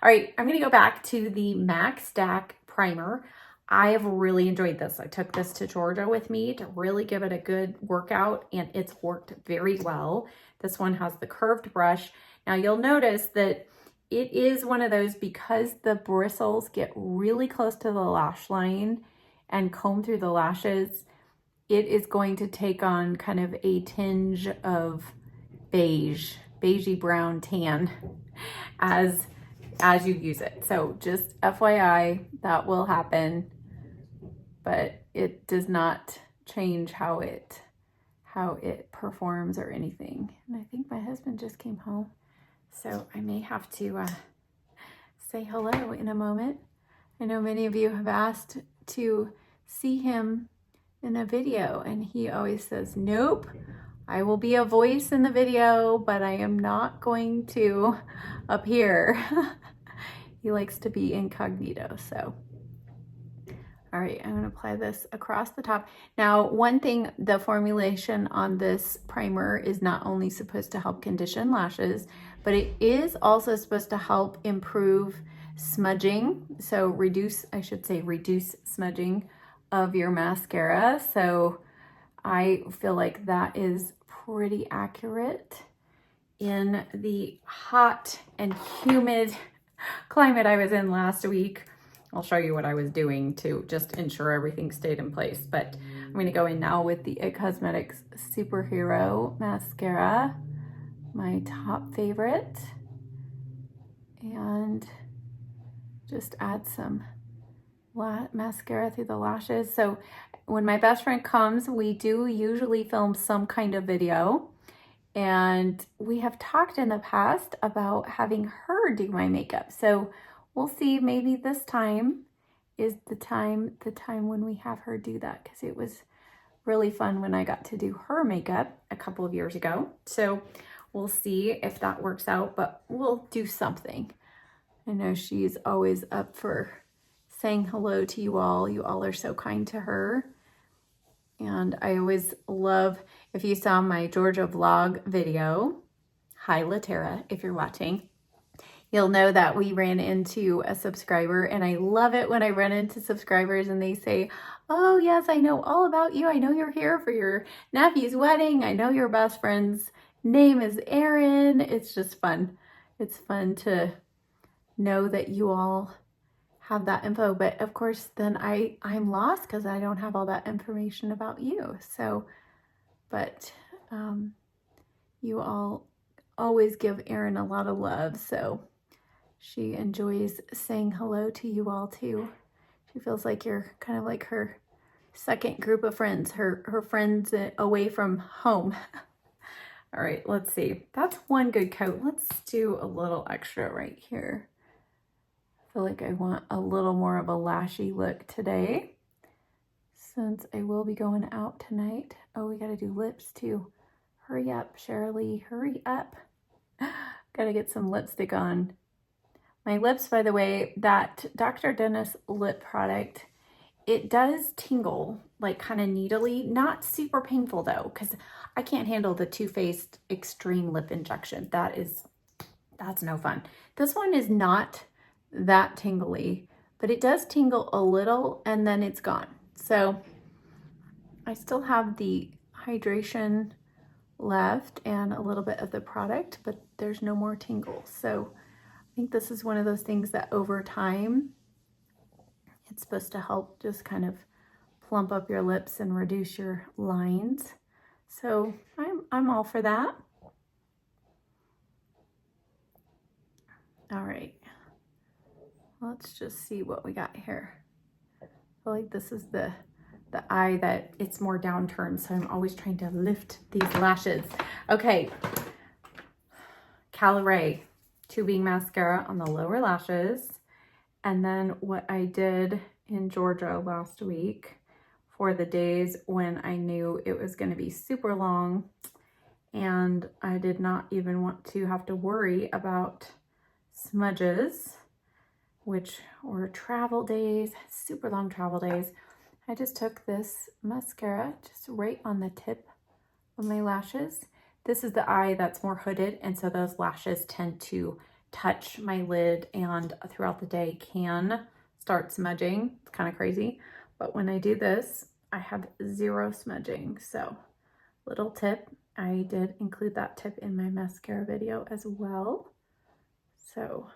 All right, I'm gonna go back to the MAC Stack Primer. I have really enjoyed this. I took this to Georgia with me to really give it a good workout, and it's worked very well. This one has the curved brush. Now you'll notice that it is one of those, because the bristles get really close to the lash line and comb through the lashes, it is going to take on kind of a tinge of beigey brown tan as you use it. So just FYI, that will happen, but it does not change how it performs or anything. And I think my husband just came home, so I may have to say hello in a moment. I know many of you have asked to see him in a video, and he always says, nope, I will be a voice in the video, but I am not going to appear. He likes to be incognito, so. All right, I'm gonna apply this across the top. Now, one thing, the formulation on this primer is not only supposed to help condition lashes, but it is also supposed to help improve smudging. So reduce smudging of your mascara. So I feel like that is pretty accurate in the hot and humid climate I was in last week. I'll show you what I was doing to just ensure everything stayed in place. But I'm going to go in now with the IT Cosmetics Superhero Mascara, my top favorite, and just add some mascara through the lashes. So when my best friend comes, we do usually film some kind of video, and we have talked in the past about having her do my makeup. So we'll see, maybe this time is the time when we have her do that, because it was really fun when I got to do her makeup a couple of years ago. So we'll see if that works out, but we'll do something. I know she's always up for saying hello to you all. You all are so kind to her. And I always love, if you saw my Georgia vlog video, hi Latera, if you're watching, you'll know that we ran into a subscriber, and I love it when I run into subscribers and they say, oh yes, I know all about you. I know you're here for your nephew's wedding. I know your best friend's name is Erin. It's just fun. It's fun to know that you all have that info, but of course then I'm lost because I don't have all that information about you. So, but you all always give Erin a lot of love, so she enjoys saying hello to you all too. She feels like you're kind of like her second group of friends, her friends away from home. All right, let's see. That's one good coat. Let's do a little extra right here. I feel like I want a little more of a lashy look today, since I will be going out tonight. Oh, we gotta do lips too. Hurry up, Sharalee, hurry up. Gotta get some lipstick on. My lips, by the way, that Dr. Dennis lip product, it does tingle, like kind of needly, not super painful though, because I can't handle the Too Faced Extreme Lip Injection. That's no fun. This one is not that tingly, but it does tingle a little and then it's gone. So I still have the hydration left and a little bit of the product, but there's no more tingle. So I think this is one of those things that over time, it's supposed to help just kind of plump up your lips and reduce your lines. So I'm all for that. All right. Let's just see what we got here. I feel like this is the eye that it's more downturned, so I'm always trying to lift these lashes. Okay, Caliray tubing mascara on the lower lashes. And then what I did in Georgia last week for the days when I knew it was going to be super long and I did not even want to have to worry about smudges, which were travel days, super long travel days. I just took this mascara just right on the tip of my lashes. This is the eye that's more hooded, and so those lashes tend to touch my lid and throughout the day can start smudging. It's kind of crazy, but when I do this, I have zero smudging. So little tip, I did include that tip in my mascara video as well. So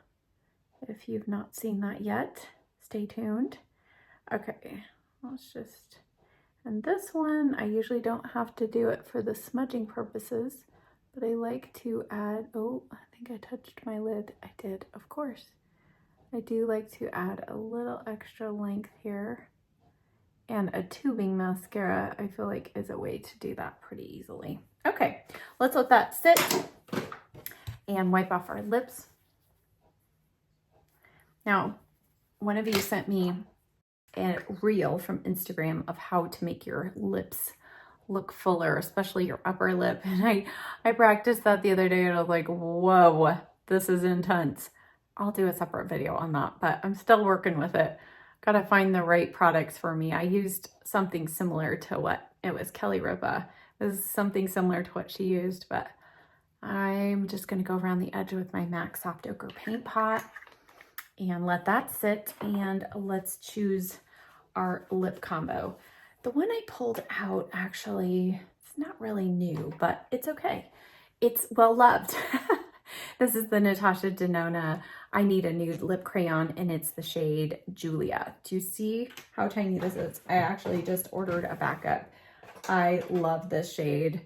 if you've not seen that yet, stay tuned. Okay, let's just, and this one, I usually don't have to do it for the smudging purposes, but I like to add, oh, I think I touched my lid. I did, of course. I do like to add a little extra length here, and a tubing mascara, I feel like, is a way to do that pretty easily. Okay, let's let that sit and wipe off our lips. Now, one of you sent me a reel from Instagram of how to make your lips look fuller, especially your upper lip. And I practiced that the other day and I was like, whoa, this is intense. I'll do a separate video on that, but I'm still working with it. Gotta find the right products for me. I used something similar to what, it was Kelly Ripa. It was something similar to what she used, but I'm just gonna go around the edge with my MAC Soft Ochre paint pot and let that sit, and let's choose our lip combo. The one I pulled out, actually, it's not really new, but it's okay. It's well loved. This is the Natasha Denona I Need a Nude Lip Crayon, and it's the shade Julia. Do you see how tiny this is? I actually just ordered a backup. I love this shade.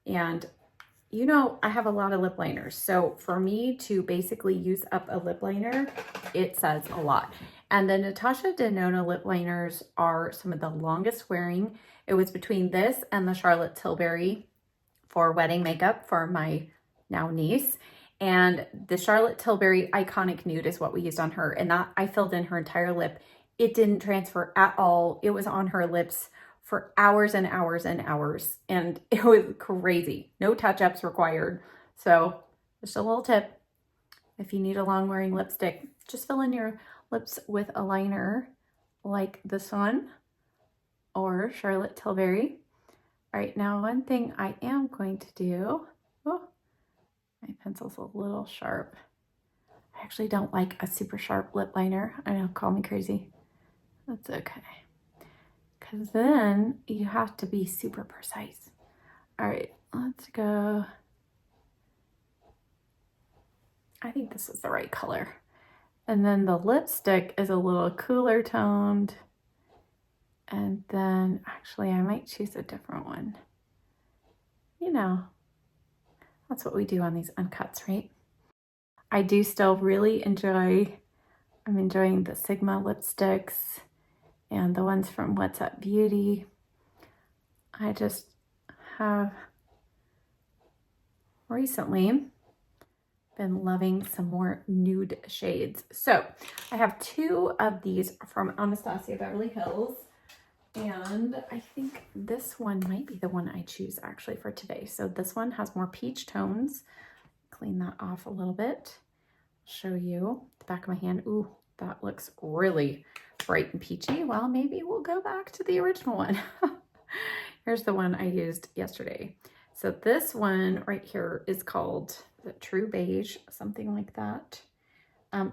And you know, I have a lot of lip liners. So for me to basically use up a lip liner, it says a lot. And the Natasha Denona lip liners are some of the longest wearing. It was between this and the Charlotte Tilbury for wedding makeup for my now niece. And the Charlotte Tilbury Iconic Nude is what we used on her. And that I filled in her entire lip. It didn't transfer at all. It was on her lips for hours and hours and hours. And it was crazy. No touch-ups required. So just a little tip. If you need a long wearing lipstick, just fill in your lips with a liner like this one or Charlotte Tilbury. All right, now one thing I am going to do, oh, my pencil's a little sharp. I actually don't like a super sharp lip liner. I know, call me crazy. That's okay. Because then you have to be super precise. All right, let's go. I think this is the right color. And then the lipstick is a little cooler toned. And then actually I might choose a different one. You know, that's what we do on these uncuts, right? I do still really I'm enjoying the Sigma lipsticks and the ones from What's Up Beauty. I just have recently been loving some more nude shades. So I have two of these from Anastasia Beverly Hills. And I think this one might be the one I choose actually for today. So this one has more peach tones. Clean that off a little bit. Show you the back of my hand. Ooh, that looks really bright and peachy. Well, maybe we'll go back to the original one. Here's the one I used yesterday. So this one right here is called the True Beige, something like that.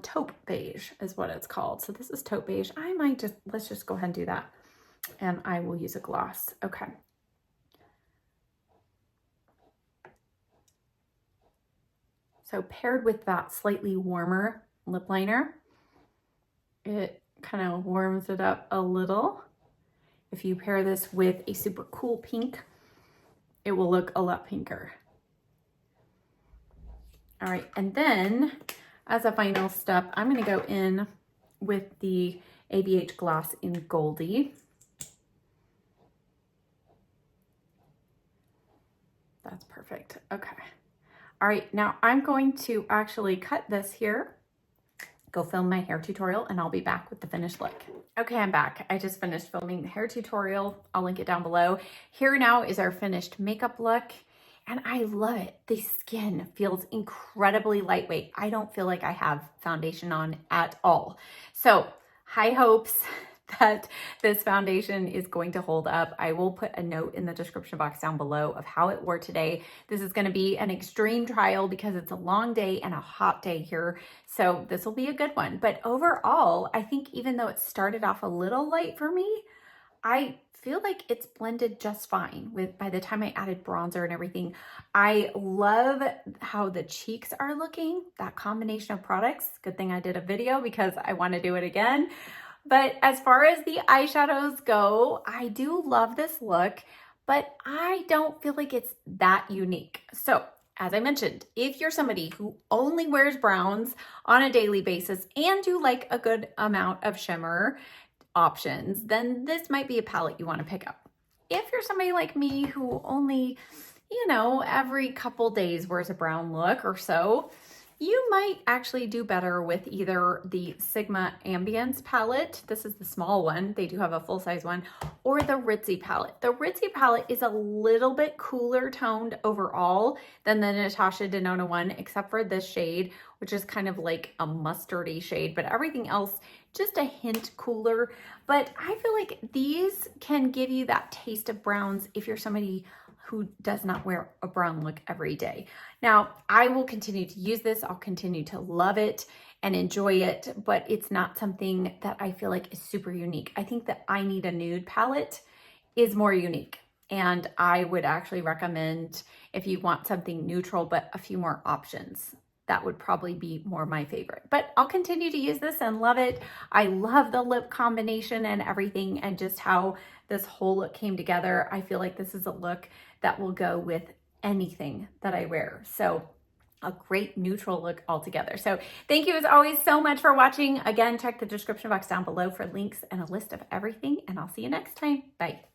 Taupe Beige is what it's called. So this is Taupe Beige. Let's just go ahead and do that. And I will use a gloss. Okay. So paired with that slightly warmer lip liner, it kind of warms it up a little. If you pair this with a super cool pink, it will look a lot pinker. All right, and then as a final step, I'm going to go in with the ABH gloss in Goldie. That's perfect. Okay. All right, now I'm going to actually cut this here, go film my hair tutorial, and I'll be back with the finished look. Okay, I'm back. I just finished filming the hair tutorial. I'll link it down below. Here now is our finished makeup look, and I love it. The skin feels incredibly lightweight. I don't feel like I have foundation on at all. So high hopes that this foundation is going to hold up. I will put a note in the description box down below of how it wore today. This is going to be an extreme trial because it's a long day and a hot day here. So this will be a good one. But overall, I think even though it started off a little light for me, I feel like it's blended just fine by the time I added bronzer and everything. I love how the cheeks are looking, that combination of products. Good thing I did a video because I want to do it again. But as far as the eyeshadows go, I do love this look, but I don't feel like it's that unique. So as I mentioned, if you're somebody who only wears browns on a daily basis and you like a good amount of shimmer options, then this might be a palette you want to pick up. If you're somebody like me who only, every couple days wears a brown look or so, you might actually do better with either the Sigma Ambience palette. This is the small one. They do have a full-size one, or the Ritzy palette. The Ritzy palette is a little bit cooler toned overall than the Natasha Denona one, except for this shade, which is kind of like a mustardy shade, but everything else just a hint cooler. But I feel like these can give you that taste of browns if you're somebody who does not wear a brown look every day. Now, I will continue to use this. I'll continue to love it. and enjoy it, but it's not something that I feel like is super unique. I think that I Need a Nude palette is more unique. And I would actually recommend, if you want something neutral but a few more options, that would probably be more my favorite. But I'll continue to use this and love it. I love the lip combination and everything, and just how this whole look came together. I feel like this is a look that will go with anything that I wear. So a great neutral look altogether. So thank you as always so much for watching. Again, check the description box down below for links and a list of everything, and I'll see you next time. Bye.